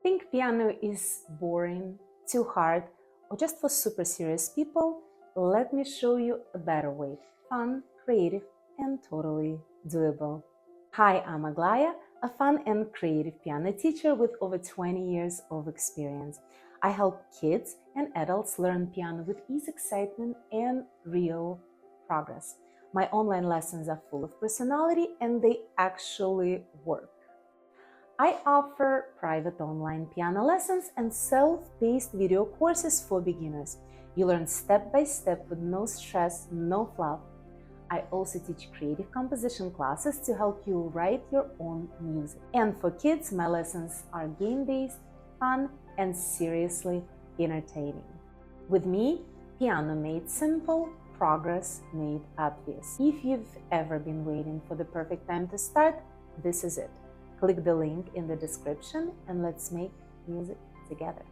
Think piano is boring, too hard, or just for super serious people? Let me show you a better way. Fun, creative, and totally doable. Hi, I'm Aglaya, a fun and creative piano teacher with over 20 years of experience. I help kids and adults learn piano with ease, excitement, and real progress. My online lessons are full of personality and they actually work. I offer private online piano lessons and self-paced video courses for beginners. You learn step by step with no stress, no fluff. I also teach creative composition classes to help you write your own music. And for kids, my lessons are game-based, fun, and seriously entertaining. With me, piano made simple, progress made obvious. If you've ever been waiting for the perfect time to start, this is it. Click the link in the description and let's make music together.